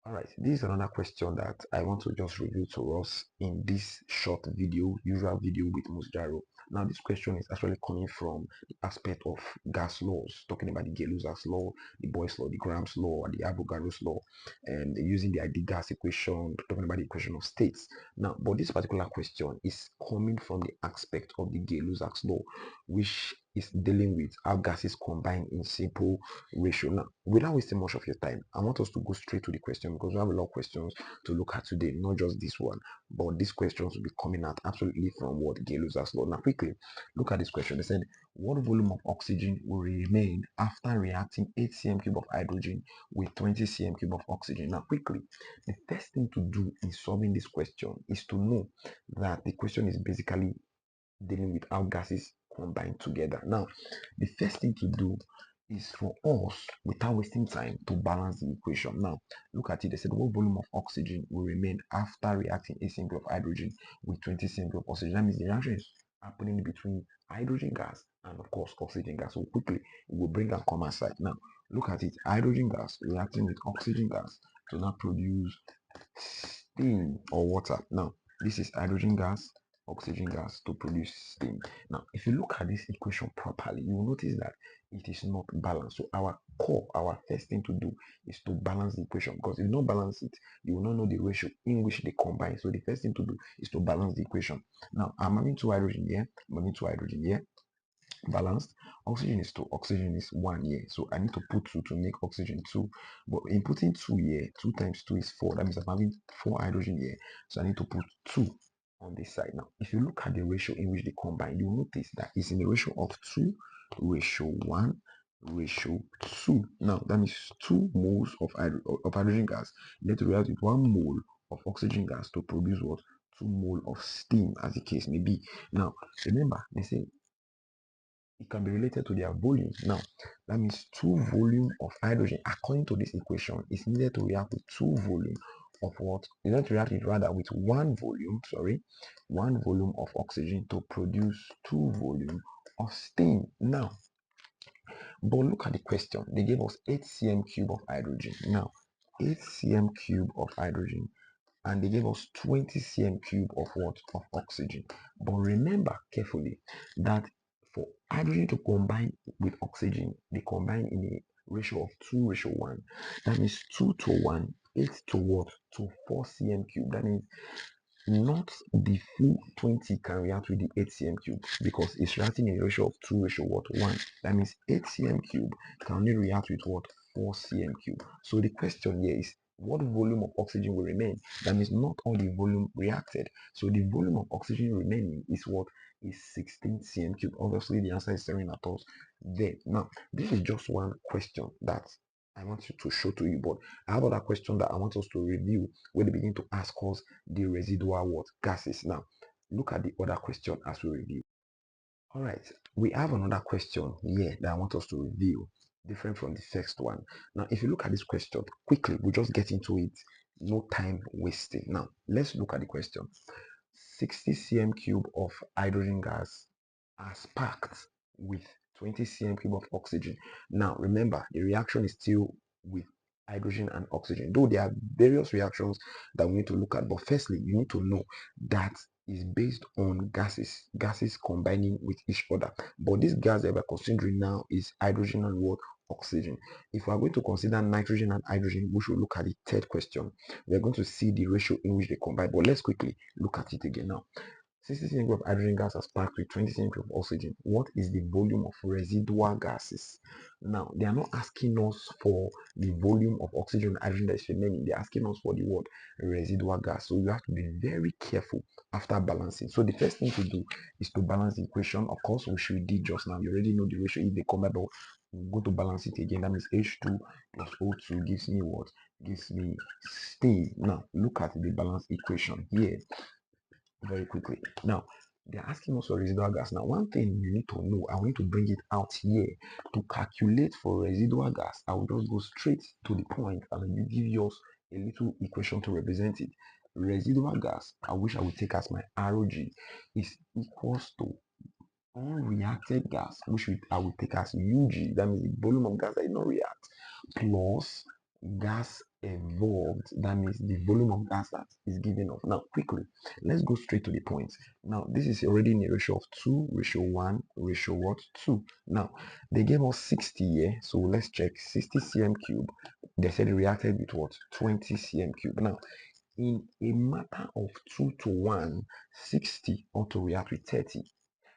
All right, this is another question that I want to just review to us in this short video, usual video with Musjaro. Now, this question is actually coming from the aspect of gas laws, talking about the Gay-Lussac's law, the Boyle's law, the Graham's law, and the Avogadro's law, and using the ID gas equation, talking about the equation of states. Now, but this particular question is coming from the aspect of the Gay-Lussac's law, which is dealing with how gases combine in simple ratio. Now, without wasting much of your time, I want us to go straight to the question because we have a lot of questions to look at today, not just this one, but these questions will be coming out absolutely from what Gay-Lussac's law. Now, quickly look at this question. They said, what volume of oxygen will remain after reacting 8 cm cube of hydrogen with 20 cm cube of oxygen? Now, quickly, the first thing to do in solving this question is to know that the question is basically dealing with how gases combine together. Now, the first thing to do is for us, without wasting time, to balance the equation. Now, look at it. They said what volume of oxygen will remain after reacting a single of hydrogen with 20 cm of oxygen. That means the reaction is happening between hydrogen gas and, of course, oxygen gas. So quickly, we'll bring our common side. Now, look at it. Hydrogen gas reacting with oxygen gas to now produce steam or water. Now, this is hydrogen gas, oxygen gas to produce steam. Now, if you look at this equation properly, you will notice that it is not balanced. So our first thing to do is to balance the equation, because if you don't balance it, you will not know the ratio in which they combine. So the first thing to do is to balance the equation. Now, I'm having two hydrogen here, I'm having two hydrogen here. Balanced. Oxygen is 2, oxygen is 1 here. So I need to put 2 to make oxygen 2. But in putting 2 here, 2 times 2 is 4. That means I'm having 4 hydrogen here. So I need to put 2 on this side. Now, if you look at the ratio in which they combine, you will notice that it's in the ratio of 2 ratio 1 ratio 2. Now, that means 2 moles of hydrogen gas need to react with 1 mole of oxygen gas to produce what? 2 mole of steam, as the case may be. Now, remember, they say it can be related to their volume. Now, that means 2 volume of hydrogen, according to this equation, is needed to react with 2 volume of what? It's not to react with rather with 1 volume, 1 volume of oxygen to produce 2 volume of steam. Now, but look at the question. They gave us 8 cm cube of hydrogen. Now, 8 cm cube of hydrogen, and they gave us 20 cm cube of what? Of oxygen. But remember carefully that for hydrogen to combine with oxygen, they combine in a ratio of 2 ratio 1. That means 2 to 1, 8 to what? To 4 cm cube. That means not the full 20 can react with the 8 cm cube because it's reacting in a ratio of 2 ratio what? 1. That means 8 cm cube can only react with what? 4 cm cube. So the question here is, what volume of oxygen will remain? That means not all the volume reacted. So the volume of oxygen remaining is what? Is 16 cm cube. Obviously, the answer is staring at us there. Now, this is just one question that I want you to show to you, but I have other question that I want us to review when they begin to ask us the residual what? Gases. Now, look at the other question as we review. All right, we have another question here that I want us to review, different from the first one. Now, if you look at this question quickly, we just get into it, no time wasting. Now, let's look at the question. 60 cm cube of hydrogen gas are packed with 20 cm cube of oxygen. Now, remember, the reaction is still with hydrogen and oxygen, though there are various reactions that we need to look at. But firstly, you need to know that is based on gases combining with each other. But this gas that we're considering now is hydrogen and what? Oxygen. If we are going to consider nitrogen and hydrogen, we should look at the third question. We are going to see the ratio in which they combine. But let's quickly look at it again now. 60 cm of hydrogen gas has packed with 20 cm of oxygen. What is the volume of residual gases? Now, they are not asking us for the volume of oxygen and hydrogen that is remaining. They're asking us for the word residual gas. So you have to be very careful after balancing. So the first thing to do is to balance the equation. Of course, which we did just now. You already know the ratio. If they combine, but we'll go to balance it again. That means H2 plus O2 gives me what? Gives me steam. Now, look at the balance equation here very quickly. Now, they're asking us for residual gas. Now, one thing you need to know, I want to bring it out here to calculate for residual gas. I will just go straight to the point and give you a little equation to represent it. Residual gas, I wish I would take as my ROG, is equals to unreacted gas, which I will take as UG. That means the volume of gas that did not react, plus gas evolved, that means the volume of gas that is given off. Now, quickly, let's go straight to the point. Now, this is already in a ratio of 2, ratio 1, ratio what? 2. Now, they gave us 60 here, so let's check 60 cm cube. They said it reacted with what? 20 cm cube. Now, in a matter of 2 to 1, 60 ought to react with 30.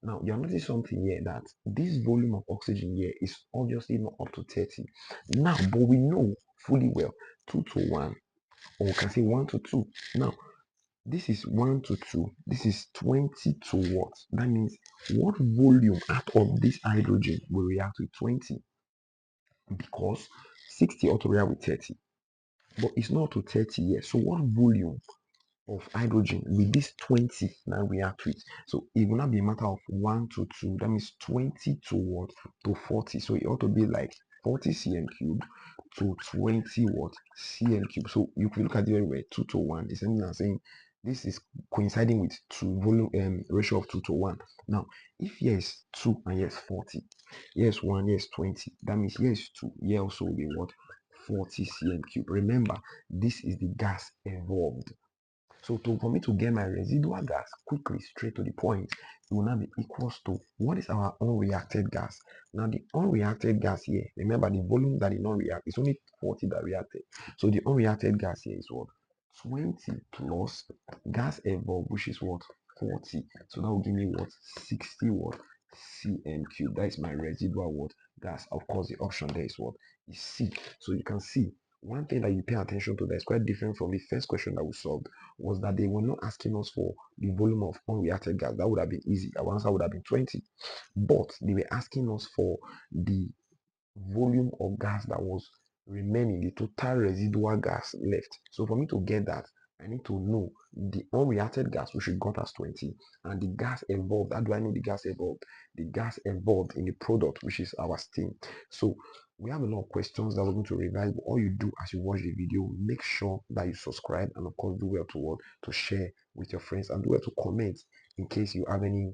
Now, you're noticing something here that this volume of oxygen here is obviously not up to 30. Now, but we know fully well 2 to 1, or we can say 1 to 2. Now, this is 1 to 2. This is 20 to what? That means what volume out of this hydrogen will react with 20? Because 60 ought to react with 30. But it's not to 30 yet. So what volume of hydrogen with this 20 now react with? So it will not be a matter of 1 to 2. That means 20 to what? To 40. So it ought to be like 40 cm cube to 20 what? Cm cube. So you could look at it very well. 2 to 1. The same thing as saying this is coinciding with 2 volume ratio of 2 to 1. Now, if here is 2 and here is 40, here is 1, here is 20. That means here is 2. Here also will be what? 40 cm cube. Remember, this is the gas evolved. So for me to get my residual gas quickly, straight to the point, it will now be equals to what is our unreacted gas. Now the unreacted gas here, remember the volume that did not react, it's only 40 that reacted. So the unreacted gas here is what? 20 plus gas evolved, which is what? 40. So that will give me what? 60 what? Cm cube. That is my residual what? Gas. Of course, the option there is what? Is C. So you can see one thing that you pay attention to that is quite different from the first question that we solved was that they were not asking us for the volume of unreacted gas. That would have been easy. Our answer would have been 20. But they were asking us for the volume of gas that was remaining, the total residual gas left. So for me to get that, I need to know the unreacted gas, which we got as 20, and the gas evolved. How do I know the gas evolved? The gas evolved in the product, which is our steam. So we have a lot of questions that we're going to revise, but all you do as you watch the video, make sure that you subscribe, and of course do well to share with your friends, and do well to comment in case you have any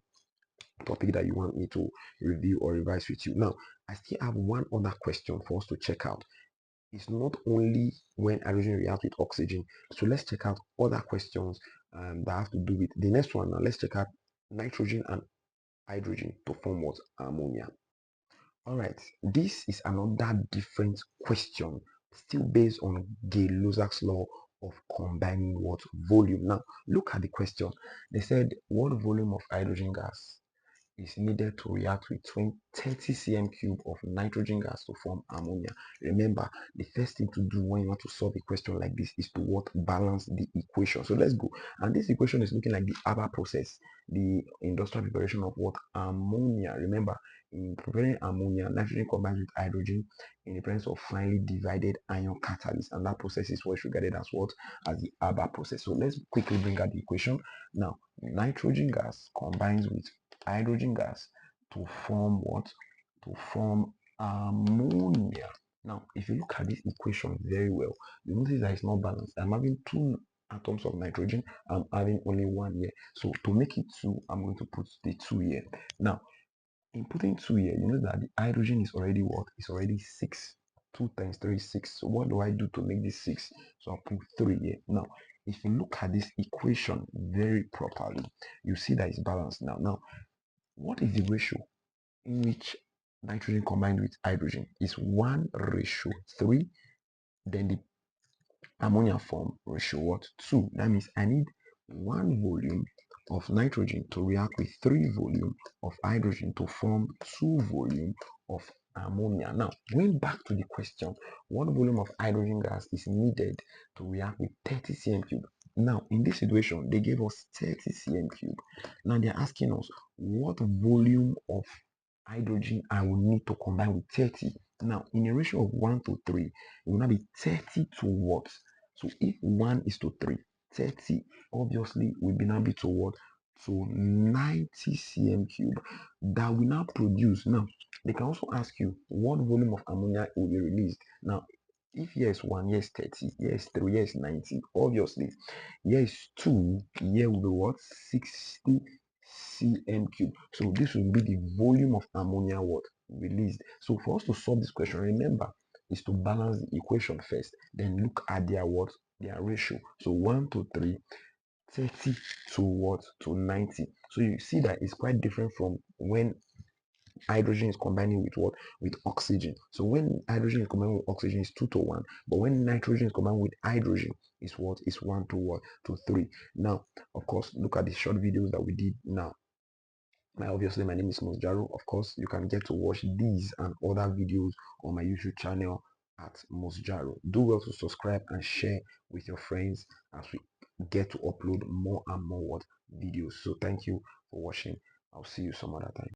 topic that you want me to review or revise with you. Now, I still have one other question for us to check out. It's not only when hydrogen reacts with oxygen. So let's check out other questions that have to do with the next one. Now, let's check out nitrogen and hydrogen to form what? Ammonia. All right, this is another different question, still based on Gay-Lussac's law of combining what? Volume. Now, look at the question. They said, what volume of hydrogen gas is needed to react with 30 cm cube of nitrogen gas to form ammonia? Remember, the first thing to do when you want to solve a question like this is to what? Balance the equation. So let's go. And this equation is looking like the ABA process, the industrial preparation of what? Ammonia. Remember, in preparing ammonia, nitrogen combines with hydrogen in the presence of finely divided ion catalyst, and that process is what's regarded as what? As the ABA process. So let's quickly bring out the equation. Now, nitrogen gas combines with hydrogen gas to form what? To form ammonia. Now, if you look at this equation very well, you notice that it's not balanced. I'm having two atoms of nitrogen. I'm having only one here. So to make it two, I'm going to put the two here. Now, in putting 2 here, you know that the hydrogen is already what? It's already 6. 2 times 3 is 6. So what do I do to make this 6? So I'll put 3 here. Now, if you look at this equation very properly, you see that it's balanced now. Now, what is the ratio in which nitrogen combined with hydrogen? Is 1:3. Then the ammonia form ratio what? 2. That means I need 1 volume of nitrogen to react with 3 volume of hydrogen to form 2 volume of ammonia. Now, going back to the question, what volume of hydrogen gas is needed to react with 30 cm cube? Now, in this situation, they gave us 30 cm cube. Now, they're asking us what volume of hydrogen I will need to combine with 30. Now, in a ratio of 1 to 3, it will now be 30 to what? So if 1 is to 3, 30 obviously will be now be to what? To 90 cm cube that will now produce. Now, they can also ask you what volume of ammonia will be released. Now, if here is 1, here is 30, here is 3, here is 90, obviously, here is 2, here will be what? 60 cm cube. So this will be the volume of ammonia what? Released. So for us to solve this question, remember, is to balance the equation first, then look at their what, their ratio. So 1 to 3, 30 to what, to 90. So you see that it's quite different from when hydrogen is combining with what, with oxygen. So when hydrogen is combining with oxygen, is 2 to 1, but when nitrogen is combined with hydrogen, is what, is 1 to what, to 3. Now of course, look at the short videos that we did. Now obviously my name is Mosjaro. Of course, you can get to watch these and other videos on my YouTube channel at Mosjaro. Do well to subscribe and share with your friends as we get to upload more and more what, videos. So thank you for watching. I'll see you some other time.